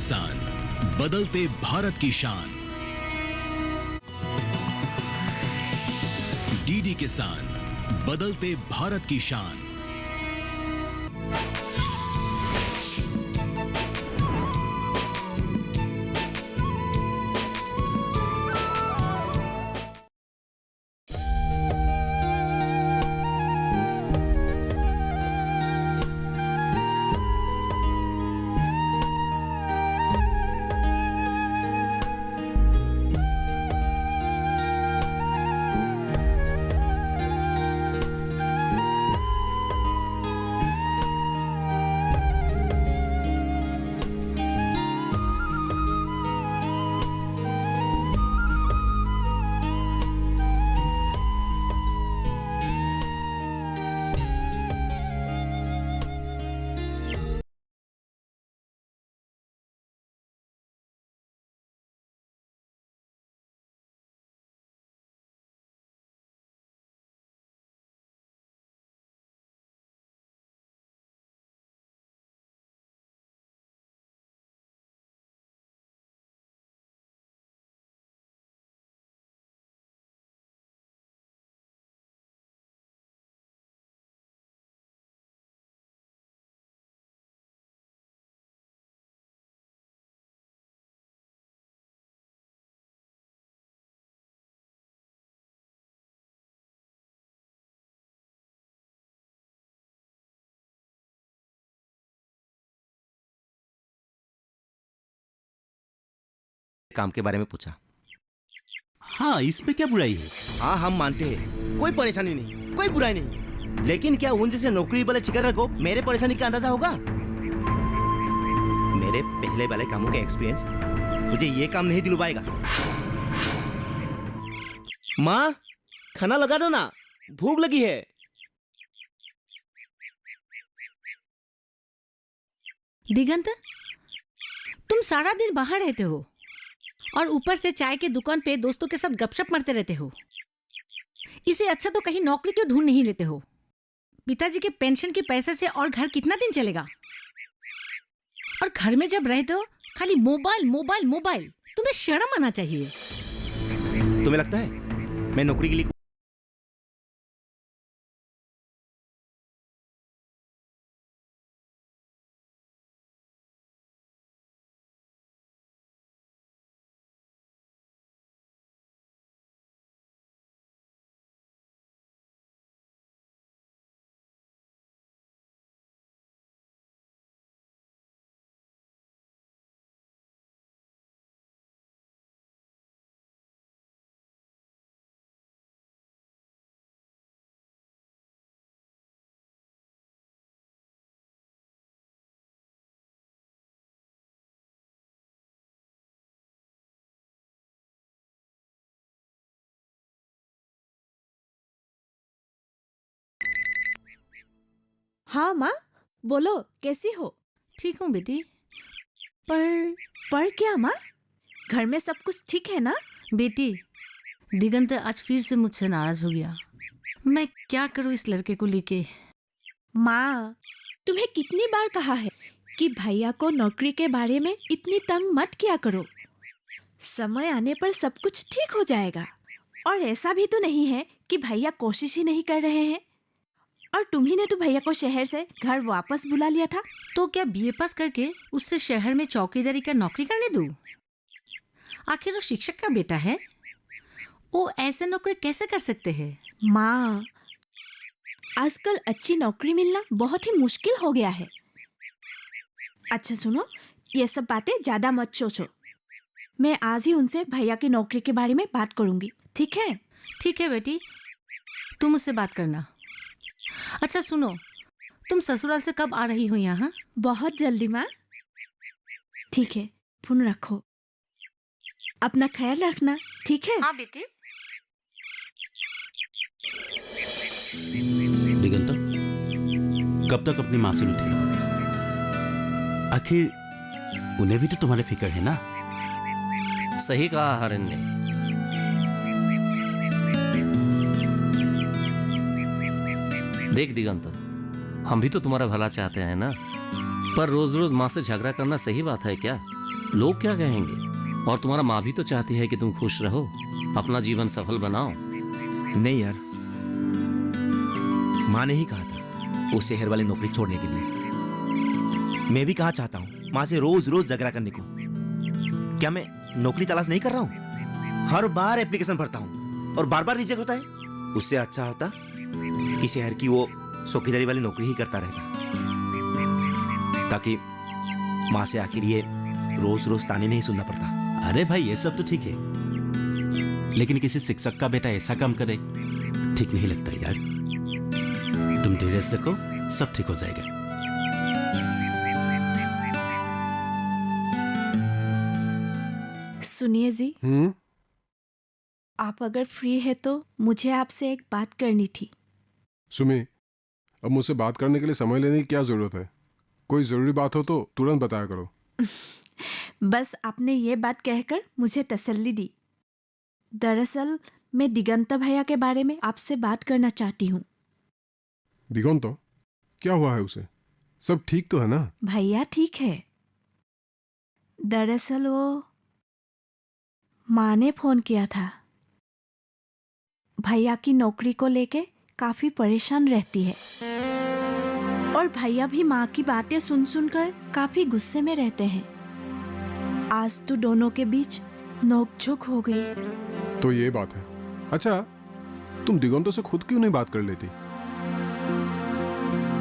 किसान, बदलते भारत की शान। डीडी किसान, बदलते भारत की शान। काम के बारे में पूछा। हाँ, इसमें क्या बुराई है? हाँ, हम मानते हैं, कोई परेशानी नहीं, कोई बुराई नहीं, लेकिन क्या उन जैसे नौकरी वाले ठिकाना को मेरे परेशानी का अंदाजा होगा? मेरे पहले वाले कामों का एक्सपीरियंस मुझे ये काम नहीं दिलवाएगा। माँ, खाना लगा दो ना, भूख लगी है। दिगंत, तुम सारा दिन बाहर रहते हो और ऊपर से चाय के दुकान पे दोस्तों के साथ गपशप मारते रहते हो। इसे अच्छा तो कहीं नौकरी क्यों ढूंढ नहीं लेते हो? पिताजी के पेंशन के पैसे से और घर कितना दिन चलेगा? और घर में जब रहते हो खाली मोबाइल मोबाइल मोबाइल। तुम्हें शर्म आना चाहिए। तुम्हें लगता है मैं नौकरी के लिए हाँ माँ, बोलो कैसी हो? ठीक हूँ बेटी। पर क्या माँ? घर में सब कुछ ठीक है ना? बेटी, दिगंत आज फिर से मुझसे नाराज हो गया। मैं क्या करूँ इस लड़के को लेके? माँ, तुम्हें कितनी बार कहा है कि भैया को नौकरी के बारे में इतनी तंग मत किया करो। समय आने पर सब कुछ ठीक हो जाएगा। और ऐसा भी तो नहीं है कि भैया कोशिश ही नहीं कर रहे हैं। और तुम्ही ने तो भैया को शहर से घर वापस बुला लिया था। तो क्या बीए पास करके उससे शहर में चौकीदारी का नौकरी करने दूं? आखिर वो शिक्षक का बेटा है, वो ऐसे नौकरी कैसे कर सकते हैं? माँ, आजकल अच्छी नौकरी मिलना बहुत ही मुश्किल हो गया है। अच्छा सुनो, ये सब बातें ज्यादा मत सोचो। मैं आज ही उनसे भैया की नौकरी के बारे में बात करूंगी, ठीक है? ठीक है बेटी, तुम मुझसे बात करना। अच्छा सुनो, तुम ससुराल से कब आ रही हो यहाँ? बहुत जल्दी माँ। ठीक है, फोन रखो। अपना ख्याल रखना, ठीक है? हाँ बेटी। दिगंत, कब तक अपनी माँ से रूठे रहोगे? आखिर उन्हें भी तो तुम्हारे फिक्र है ना? सही कहा हरिन ने। देख दिगंत, हम भी तो तुम्हारा भला चाहते हैं ना, पर रोज रोज माँ से झगड़ा करना सही बात है क्या? लोग क्या कहेंगे? और तुम्हारा माँ भी तो चाहती है कि तुम खुश रहो, अपना जीवन सफल बनाओ। नहीं यार, माँ ने ही कहा था वो शहर वाली नौकरी छोड़ने के लिए। मैं भी कहाँ चाहता हूँ माँ से रोज रोज झगड़ा करने को। क्या मैं नौकरी तलाश नहीं कर रहा हूँ? हर बार एप्लीकेशन भरता हूँ और बार बार रिजेक्ट होता है। उससे अच्छा होता कि शहर की वो चौकीदारी वाली नौकरी ही करता रहता, ताकि माँ से आखिर ये रोज रोज ताने नहीं सुनना पड़ता। अरे भाई ये सब तो ठीक है, लेकिन किसी शिक्षक का बेटा ऐसा काम करे ठीक नहीं लगता यार। तुम धीरज रखो, सब ठीक हो जाएगा। सुनिए जी, आप अगर फ्री है तो मुझे आपसे एक बात करनी थी। सुमी, अब मुझसे बात करने के लिए समय लेने की क्या जरूरत है? कोई जरूरी बात हो तो तुरंत बताया करो। बस आपने ये बात कहकर मुझे तसल्ली दी। दरअसल मैं दिगंत भैया के बारे में आपसे बात करना चाहती हूँ। दिगंत, क्या हुआ है उसे? सब ठीक तो है ना? भैया ठीक है। दरअसल वो माँ ने फोन किया था। भैया की नौकरी को लेके काफी परेशान रहती है और भैया भी माँ की बातें सुन सुनकर काफी गुस्से में रहते हैं। आज तो दोनों के बीच नोकझोंक हो गई। तो ये बात है। अच्छा, तुम दिगंतों से खुद क्यों नहीं बात कर लेती?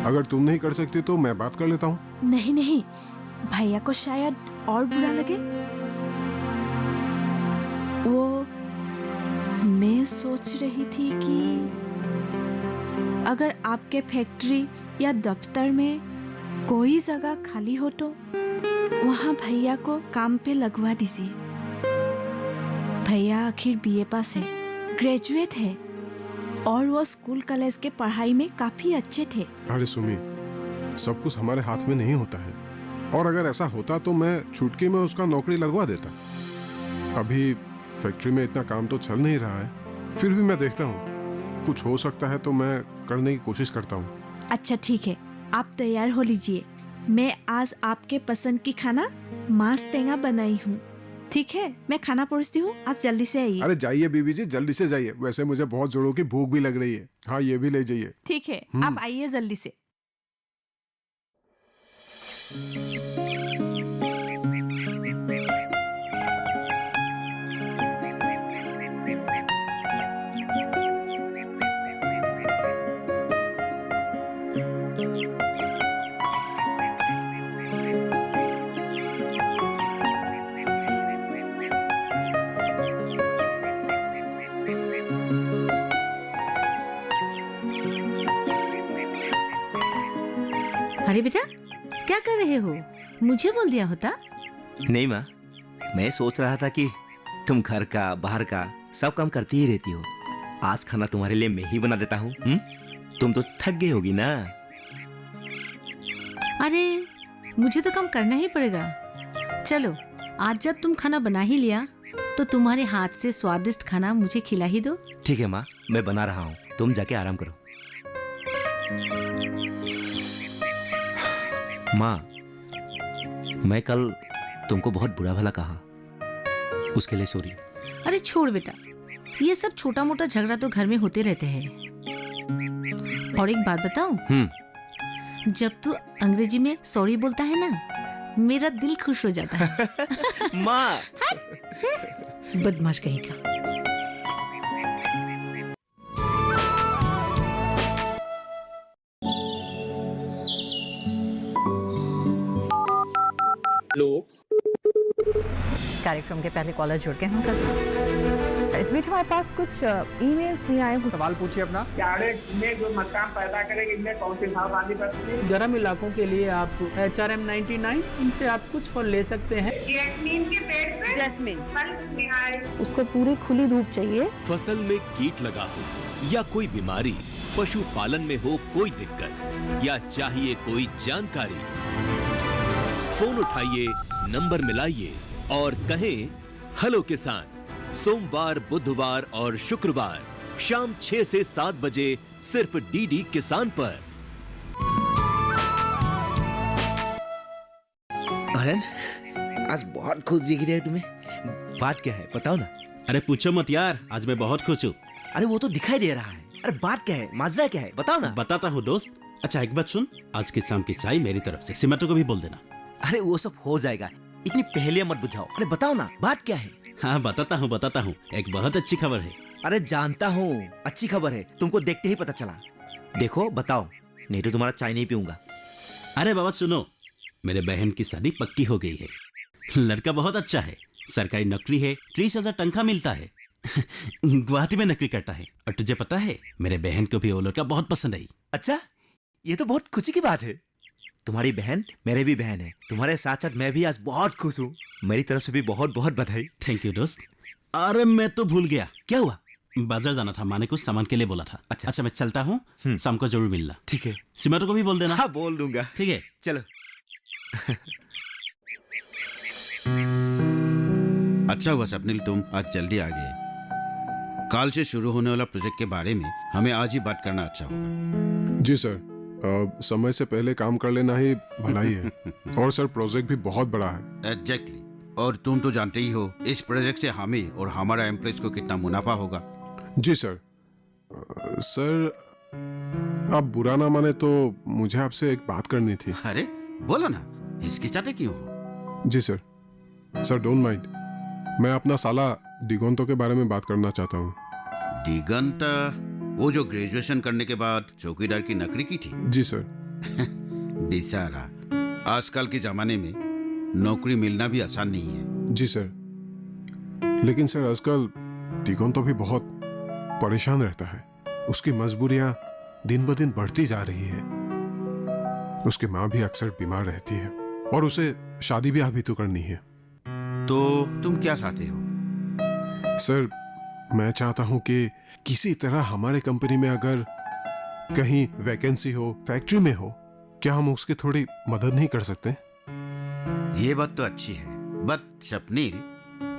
अगर तुम नहीं कर सकती तो मैं बात कर लेता हूँ। नहीं नहीं, भैया को शायद और बुरा लगे। वो मैं सोच रही थी कि अगर आपके फैक्ट्री या दफ्तर में कोई जगह खाली हो तो वहाँ भैया को काम पे लगवा दीजिए। भैया आखिर बीए पास है, ग्रेजुएट है और वो स्कूल कॉलेज के पढ़ाई में काफी अच्छे थे। अरे सुमी, सब कुछ हमारे हाथ में नहीं होता है, और अगर ऐसा होता तो मैं छुटकी में उसका नौकरी लगवा देता। अभी फैक्ट्री में इतना काम तो चल नहीं रहा है, फिर भी मैं देखता हूँ कुछ हो सकता है तो मैं करने की कोशिश करता हूँ। अच्छा ठीक है, आप तैयार हो लीजिए। मैं आज आपके पसंद की खाना मांस टेंगा बनाई हूँ। ठीक है, मैं खाना परोसती हूँ, आप जल्दी से आइए। अरे जाइए बीबी जी, जल्दी से जाइए। वैसे मुझे बहुत जोरों की भूख भी लग रही है। हाँ, ये भी ले जाइए। ठीक है, आप आइए जल्दी से। अरे बेटा, क्या कर रहे हो? मुझे बोल दिया होता। नहीं माँ, मैं सोच रहा था कि तुम घर का बाहर का सब काम करती ही रहती हो। आज खाना तुम्हारे लिए मैं ही बना देता हूँ। तुम तो थक गई होगी ना। अरे मुझे तो काम करना ही पड़ेगा। चलो, आज जब तुम खाना बना ही लिया तो तुम्हारे हाथ से स्वादिष्ट खाना मुझे खिला ही दो। ठीक है माँ, मैं बना रहा हूँ, तुम जाके आराम करो। माँ, मैं कल तुमको बहुत बुरा भला कहा, उसके लिए सॉरी। अरे छोड़ बेटा, ये सब छोटा मोटा झगड़ा तो घर में होते रहते हैं। और एक बात बताऊं, जब तू अंग्रेजी में सॉरी बोलता है ना, मेरा दिल खुश हो जाता है। माँ, बदमाश कहीं का। हेलो, कार्यक्रम के पहले कॉलर जुड़ गए हैं। इस बीच हमारे पास कुछ ईमेल्स भी आए हैं। सवाल पूछिए अपना। में जो मकान पैदा करेंगे, इनमें कौन सी सावधानी बरतनी है? गर्म इलाकों के लिए आप HRM 99 इनसे आप कुछ फल ले सकते हैं। जैस्मीन के पेड़ पे जैस्मिन, फल निहार। उसको पूरी खुली धूप चाहिए। फसल में कीट लगा हो या कोई बीमारी, पशुपालन में हो कोई दिक्कत या चाहिए कोई जानकारी, फोन उठाइए, नंबर मिलाइए और कहें हेलो किसान। सोमवार, बुधवार और शुक्रवार शाम 6 से 7 बजे सिर्फ डीडी किसान पर। आर्यन, आज बहुत खुश दिख रही है तुम्हें। बात क्या है बताओ ना। अरे पूछो मत यार, आज मैं बहुत खुश हूँ। अरे वो तो दिखाई दे रहा है। अरे बात क्या है, माजरा क्या है बताओ ना। बताता हूँ दोस्त। अच्छा एक बात सुन, आज की शाम की चाय मेरी तरफ से, सिमरन को भी बोल देना। अरे वो सब हो जाएगा, इतनी पहले मत बुझाओ। अरे बताओ ना बात क्या है। हाँ बताता हूँ, एक बहुत अच्छी खबर है। अरे जानता हूँ अच्छी खबर है, तुमको देखते ही पता चला। देखो बताओ, नहीं तो तुम्हारा चाय नहीं पीऊंगा। अरे बाबा सुनो, मेरे बहन की शादी पक्की हो गई है। लड़का बहुत अच्छा है, सरकारी नौकरी है, 30,000 तनख्वाह मिलता है। गुवाहाटी में नौकरी करता है। और तुझे पता है मेरे बहन को भी वो लड़का बहुत पसंद आई। अच्छा, ये तो बहुत खुशी की बात है। तुम्हारी बहन मेरे भी बहन है, तुम्हारे साथ साथ मैं भी आज बहुत खुश हूँ। मेरी तरफ से भी बहुत बहुत बधाई। थैंक यू दोस्त। अरे मैं तो भूल गया। क्या हुआ? बाजार जाना था, माँ ने कुछ सामान के लिए बोला था। अच्छा मैं चलता हूँ, शाम को जरूर मिलना। ठीक है। सिमरन को भी बोल देना। हाँ बोल दूंगा। ठीक है चलो। अच्छा हुआ स्वप्निल तुम आज जल्दी आ गए। कल से शुरू होने वाला प्रोजेक्ट के बारे में हमें आज ही बात करना अच्छा होगा। जी सर, समय से पहले काम कर लेना ही भलाई है। और सर प्रोजेक्ट भी बहुत बड़ा है। एग्जैक्टली। और तुम तो जानते ही हो इस प्रोजेक्ट से हमें और हमारा एम्प्लॉइज को कितना मुनाफा होगा। जी सर। सर आप बुरा ना माने तो मुझे आपसे एक बात करनी थी। अरे बोलो ना, हिचकिचाते क्यों हो? जी सर। सर डोंट माइंड, मैं अपना साला दिगंतो के बारे में बात करना चाहता हूँ। दिगंत, वो जो ग्रेजुएशन करने के बाद चौकीदार की नौकरी की थी? जी सर। बेचारा, आजकल के जमाने में नौकरी मिलना भी आसान नहीं है। जी सर, लेकिन सर आजकल दिगंतो भी बहुत परेशान रहता है। उसकी मजबूरियां दिन ब दिन बढ़ती जा रही है। उसकी माँ भी अक्सर बीमार रहती है और उसे शादी ब्याह भी तो करनी है। तो तुम क्या चाहते हो? सर मैं चाहता हूं कि किसी तरह हमारे कंपनी में अगर कहीं वैकेंसी हो, फैक्ट्री में हो, क्या हम उसकी थोड़ी मदद नहीं कर सकते? ये बात तो अच्छी है, बट स्वप्निल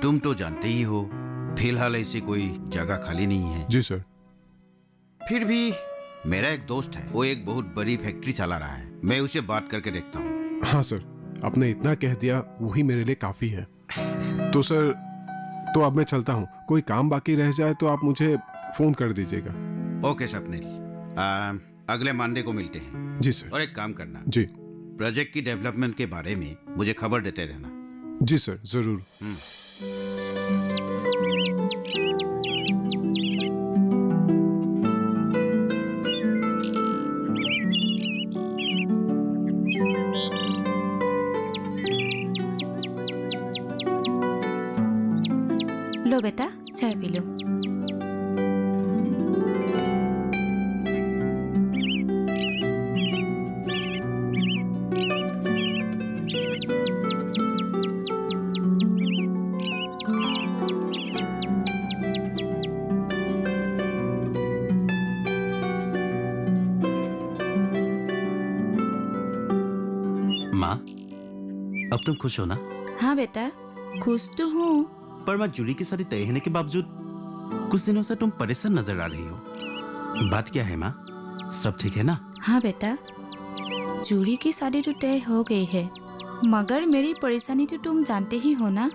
तुम तो जानते ही हो फिलहाल ऐसी कोई जगह खाली नहीं है। जी सर। फिर भी मेरा एक दोस्त है, वो एक बहुत बड़ी फैक्ट्री चला रहा है, मैं उसे बात करके देखता हूँ। हाँ सर, आपने इतना कह दिया वही मेरे लिए काफी है। तो सर, तो अब मैं चलता हूँ। कोई काम बाकी रह जाए तो आप मुझे फोन कर दीजिएगा। ओके स्वप्निल, अगले मंडे को मिलते हैं। जी सर। और एक काम करना जी, प्रोजेक्ट की डेवलपमेंट के बारे में मुझे खबर देते रहना। जी सर जरूर। लो बेटा चाय पी लो। माँ, अब तुम खुश हो ना? हाँ बेटा, खुश तो हूँ। पर माँ, जूली की शादी तय होने के बावजूद कुछ दिनों से तुम परेशान नजर आ रही हो। बात क्या है माँ, सब ठीक है ना? हाँ बेटा, जूली की शादी तो तय हो गई है, मगर मेरी परेशानी तो तुम जानते ही हो ना।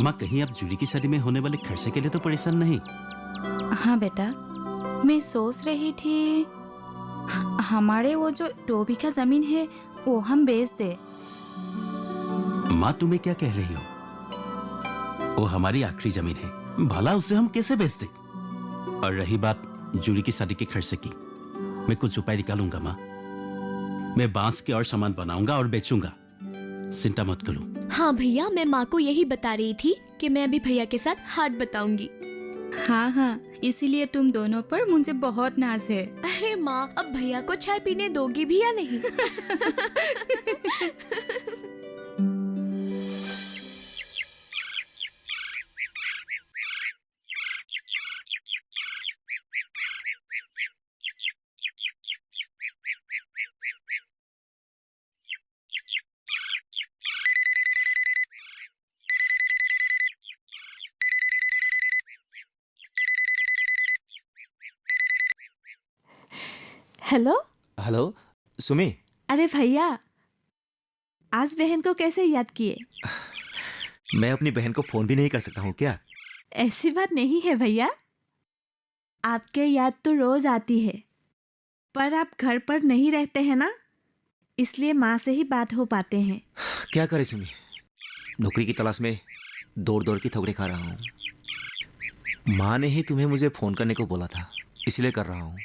माँ, कहीं आप जूली की शादी में होने वाले खर्चे के लिए तो परेशान नहीं? हाँ बेटा, मैं सोच रही थी हमारे वो जो 2 बीघा जमीन है वो हम बेच दे। माँ तुम्हें क्या कह रही हो? वो हमारी आखिरी जमीन है, भला उसे हम कैसे बेच दे? और रही बात जूली की शादी के खर्चे की, मैं कुछ उपाय निकालूंगा माँ। मैं बांस के और सामान बनाऊंगा और बेचूंगा, चिंता मत करो। हाँ भैया, मैं माँ को यही बता रही थी कि मैं भी भैया के साथ हाथ बताऊंगी। हाँ हाँ, इसीलिए तुम दोनों पर मुझे बहुत नाज है। अरे माँ, अब भैया को चाय पीने दोगी भी या नहीं? Hello hello Sumi. अरे भैया, आज बहन को कैसे याद किए? मैं अपनी बहन को फोन भी नहीं कर सकता हूँ क्या? ऐसी बात नहीं है भैया, आपके याद तो रोज आती है, पर आप घर पर नहीं रहते हैं ना, इसलिए माँ से ही बात हो पाते हैं। क्या करे सुमी, नौकरी की तलाश में दौड़ दौड़ की ठोकरें खा रहा हूँ। माँ ने ही तुम्हें मुझे फोन करने को बोला था, इसलिए कर रहा हूँ।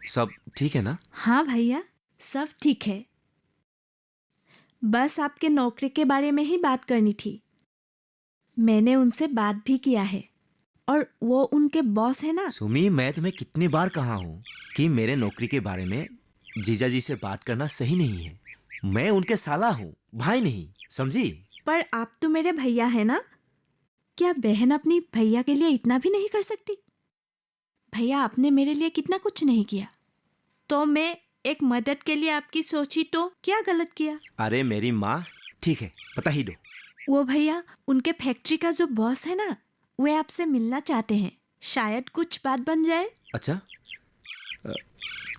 सब ठीक है ना? हाँ भैया, सब ठीक है। बस आपके नौकरी के बारे में ही बात करनी थी। मैंने उनसे बात भी किया है और वो उनके बॉस है ना। सुमी, मैं तुम्हें कितनी बार कहा हूँ कि मेरे नौकरी के बारे में जीजा जी से बात करना सही नहीं है। मैं उनके साला हूँ, भाई नहीं, समझी? पर आप तो मेरे भैया है ना, क्या बहन अपनी भैया के लिए इतना भी नहीं कर सकती? भैया आपने मेरे लिए कितना कुछ नहीं किया, तो मैं एक मदद के लिए आपकी सोची तो क्या गलत किया? अरे मेरी माँ, ठीक है, बता ही दो। वो भैया, उनके फैक्ट्री का जो बॉस है ना, वे आपसे मिलना चाहते हैं। शायद कुछ बात बन जाए। अच्छा,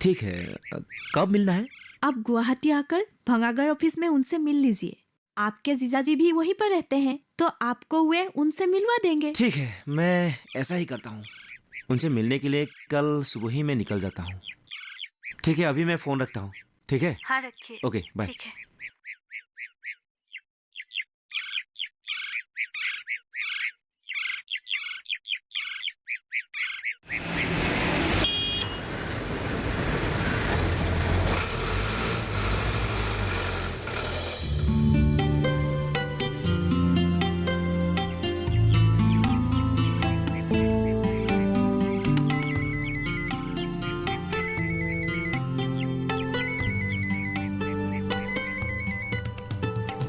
ठीक है, कब मिलना है? आप गुवाहाटी आकर भंगागर ऑफिस में उनसे मिल लीजिए। आपके जीजाजी भी वहीं पर रहते हैं, तो आपको वे उनसे मिलवा देंगे। ठीक है, मैं ऐसा ही करता हूँ। उनसे मिलने के लिए कल सुबह ही मैं निकल जाता हूँ। ठीक है, अभी मैं फोन रखता हूँ। ठीक है? हाँ रखिए। Okay, bye. ठीक है।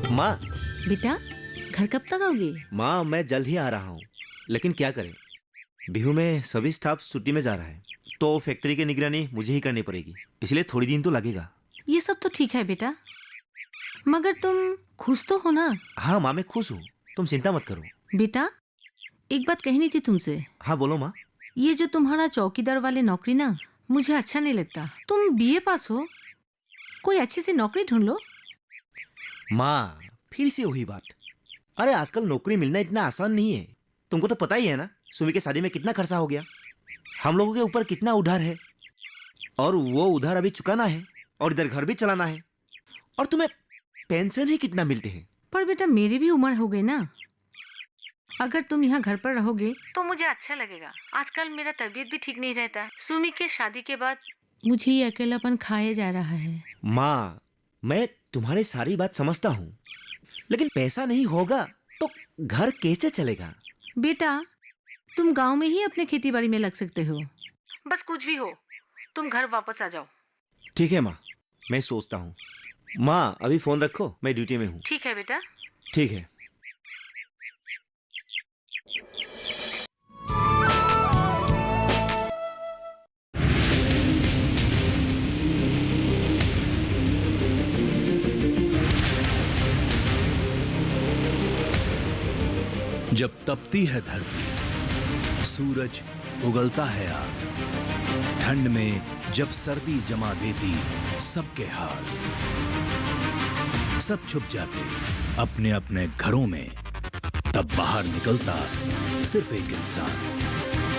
माँ, बेटा, घर कब तक आओगे? माँ मैं जल्द ही आ रहा हूँ, लेकिन क्या करें, बिहू में सभी स्टाफ छुट्टी में जा रहा है, तो फैक्ट्री की निगरानी मुझे ही करनी पड़ेगी, इसलिए थोड़ी दिन तो लगेगा। ये सब तो ठीक है बेटा, मगर तुम खुश तो हो ना? हाँ माँ, मैं खुश हूँ, तुम चिंता मत करो। बेटा, एक बात कहनी थी तुमसे। हाँ बोलो माँ। ये जो तुम्हारा चौकीदार वाले नौकरी ना, मुझे अच्छा नहीं लगता। तुम बीए पास हो, कोई अच्छी सी नौकरी ढूंढ लो। माँ, फिर से वही बात। अरे आजकल नौकरी मिलना इतना आसान नहीं है, तुमको तो पता ही है ना, सुमी के शादी में कितना खर्चा हो गया, हम लोगों के ऊपर कितना उधार है, और वो उधार अभी चुकाना है, और इधर घर भी चलाना है, और तुम्हें पेंशन ही कितना मिलते हैं। पर बेटा, मेरी भी उम्र हो गई ना, अगर तुम यहाँ घर पर रहोगे तो मुझे अच्छा लगेगा। आजकल मेरा तबीयत भी ठीक नहीं रहता। सुमी के शादी के बाद मुझे ये अकेलापन खाया जा रहा है। माँ, मैं तुम्हारी सारी बात समझता हूँ, लेकिन पैसा नहीं होगा तो घर कैसे चलेगा? बेटा, तुम गांव में ही अपने खेती बाड़ी में लग सकते हो। बस कुछ भी हो, तुम घर वापस आ जाओ। ठीक है माँ, मैं सोचता हूँ। माँ अभी फोन रखो, मैं ड्यूटी में हूँ। ठीक है बेटा। ठीक है। जब तपती है धरती, सूरज उगलता है आग, ठंड में जब सर्दी जमा देती सबके हाल, सब छुप जाते अपने अपने घरों में, तब बाहर निकलता सिर्फ एक इंसान,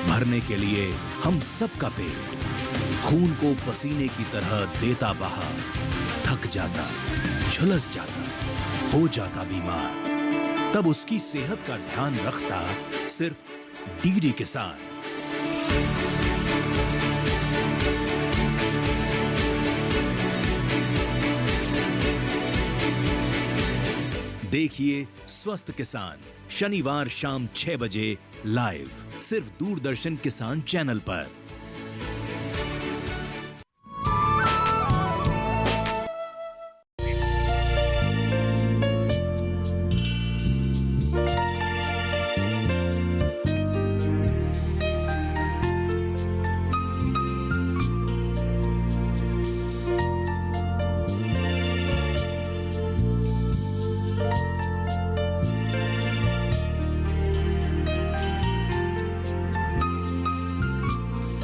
भरने के लिए हम सबका पेट, खून को पसीने की तरह देता बहा, थक जाता, झुलस जाता, हो जाता बीमार, तब उसकी सेहत का ध्यान रखता सिर्फ डीडी किसान। देखिए स्वस्थ किसान शनिवार शाम 6 बजे लाइव, सिर्फ दूरदर्शन किसान चैनल पर।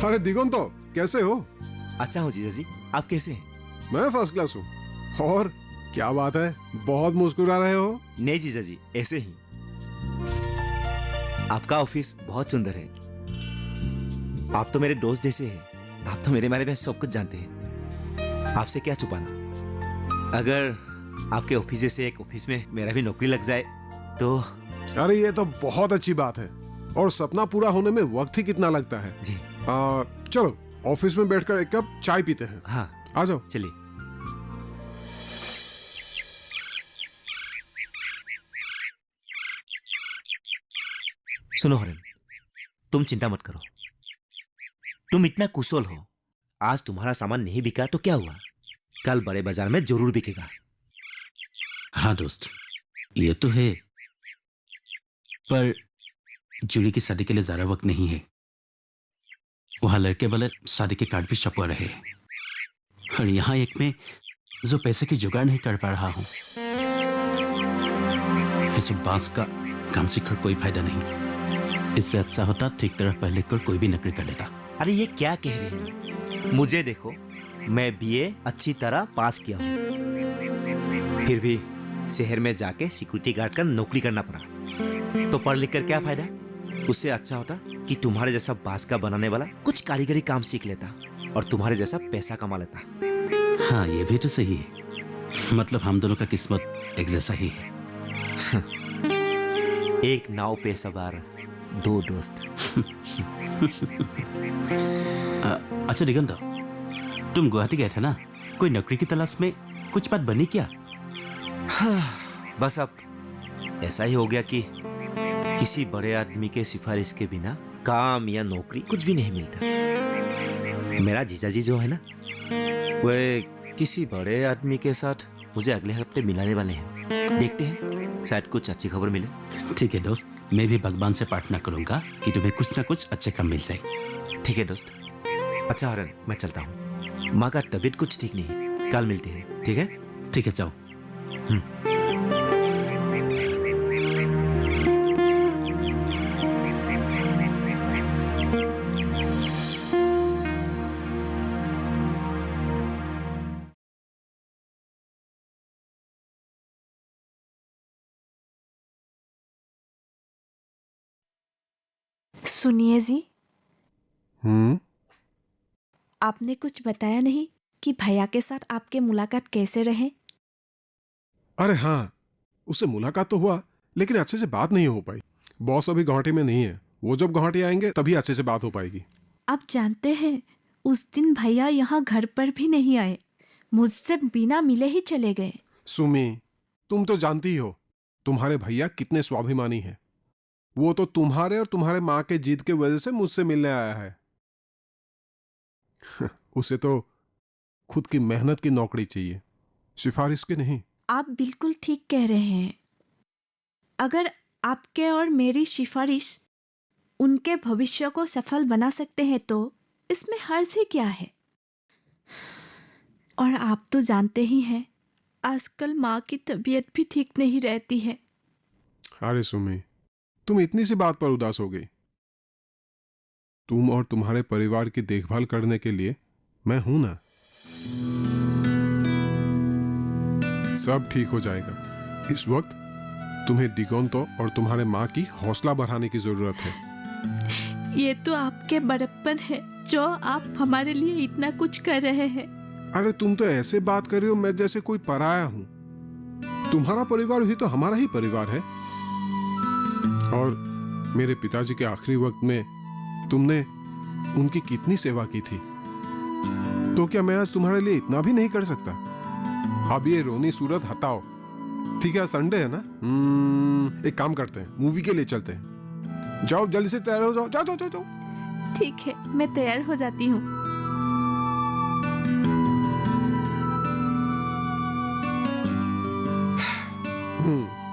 अरे दिगंतो, कैसे हो? अच्छा हूँ जीजा जी, आप कैसे हैं? मैं फर्स्ट क्लास हूँ। और क्या बात है, बहुत मुस्कुरा रहे हो। नहीं जीजा जी, ऐसे ही। आपका ऑफिस बहुत सुंदर है। आप तो मेरे दोस्त जैसे हैं। आप तो मेरे बारे में सब कुछ जानते हैं। आपसे क्या छुपाना। अगर आपके ऑफिस जैसे एक ऑफिस में मेरा भी नौकरी लग जाए तो। अरे ये तो बहुत अच्छी बात है, और सपना पूरा होने में वक्त ही कितना लगता है जी। चलो ऑफिस में बैठकर एक कप चाय पीते हैं। हाँ आ जाओ। चलिए। सुनो हरन, तुम चिंता मत करो। तुम इतना कुशल हो, आज तुम्हारा सामान नहीं बिका तो क्या हुआ, कल बड़े बाजार में जरूर बिकेगा। हाँ दोस्त, ये तो है, पर जूली की शादी के लिए ज्यादा वक्त नहीं है। वहां लड़के वाले शादी के कार्ड भी छपवा रहे हैं, और यहाँ एक में जो पैसे की जुगाड़ नहीं कर पा रहा हूं। ऐसे बांस का काम सीखकर कोई फायदा नहीं। इससे अच्छा होता ठीक तरह पढ़ लिख कर कोई भी नौकरी कर लेता। अरे ये क्या कह रहे हैं? मुझे देखो, मैं बीए अच्छी तरह पास किया हूँ, फिर भी शहर में जाके सिक्योरिटी गार्ड का नौकरी करना पड़ा। तो पढ़ लिख कर क्या फायदा? उससे अच्छा होता कि तुम्हारे जैसा बांस का बनाने वाला कुछ कारीगरी काम सीख लेता और तुम्हारे जैसा पैसा कमा लेता। हाँ ये भी तो सही है, मतलब हम दोनों का किस्मत एक जैसा ही है। एक नाव पे सवार दो दोस्त। अच्छा दिगंत, तुम गुवाहाटी गए थे ना, कोई नौकरी की तलाश में कुछ बात बनी क्या? हाँ, बस अब ऐसा ही हो गया कि किसी बड़े आदमी के सिफारिश के बिना काम या नौकरी कुछ भी नहीं मिलता। मेरा जीजाजी जो है ना, वह किसी बड़े आदमी के साथ मुझे अगले हफ्ते मिलाने वाले हैं। देखते हैं, शायद कुछ अच्छी खबर मिले। ठीक है दोस्त, मैं भी भगवान से प्रार्थना करूंगा कि तुम्हें कुछ ना कुछ अच्छे काम मिल जाए। ठीक है दोस्त। अच्छा हरन, मैं चलता हूँ, माँ का तबीयत कुछ ठीक नहीं है, कल मिलते हैं। ठीक है? ठीक है, जाओ। सुनिए जी, आपने कुछ बताया नहीं कि भैया के साथ आपके मुलाकात कैसे रहे? अरे हाँ, उससे मुलाकात तो हुआ, लेकिन अच्छे से बात नहीं हो पाई। बॉस अभी गुवाहाटी में नहीं है, वो जब गुवाहाटी आएंगे तभी अच्छे से बात हो पाएगी। आप जानते हैं, उस दिन भैया यहाँ घर पर भी नहीं आए, मुझसे बिना मिले ही चले गए। सुमी, तुम तो जानती ही हो तुम्हारे भैया कितने स्वाभिमानी हैं। वो तो तुम्हारे और तुम्हारे माँ के जिद के वजह से मुझसे मिलने आया है। उसे तो खुद की मेहनत की नौकरी चाहिए, सिफारिश की नहीं। आप बिल्कुल ठीक कह रहे हैं। अगर आपके और मेरी सिफारिश उनके भविष्य को सफल बना सकते हैं तो इसमें हर्ज ही क्या है। और आप तो जानते ही हैं, आजकल माँ की तबीयत भी ठीक नहीं रहती है। अरे सुमी, तुम इतनी सी बात पर उदास हो गई। तुम और तुम्हारे परिवार की देखभाल करने के लिए मैं हूं ना। सब ठीक हो जाएगा। इस वक्त तुम्हें दिगंतो और तुम्हारे माँ की हौसला बढ़ाने की जरूरत है। ये तो आपके बड़प्पन है जो आप हमारे लिए इतना कुछ कर रहे हैं। अरे तुम तो ऐसे बात कर रही हो मैं जैसे कोई पराया हूं। तुम्हारा परिवार भी तो हमारा ही परिवार है। और मेरे पिताजी के आखिरी वक्त में तुमने उनकी कितनी सेवा की थी, तो क्या मैं आज तुम्हारे लिए इतना भी नहीं कर सकता? अब ये रोनी सूरत हटाओ, ठीक है? संडे है ना, एक काम करते हैं, मूवी के लिए चलते हैं। जाओ जल्दी से तैयार हो जाओ। जाओ जाओ जाओ जाओ। ठीक है, मैं तैयार हो जाती हूँ। हम्म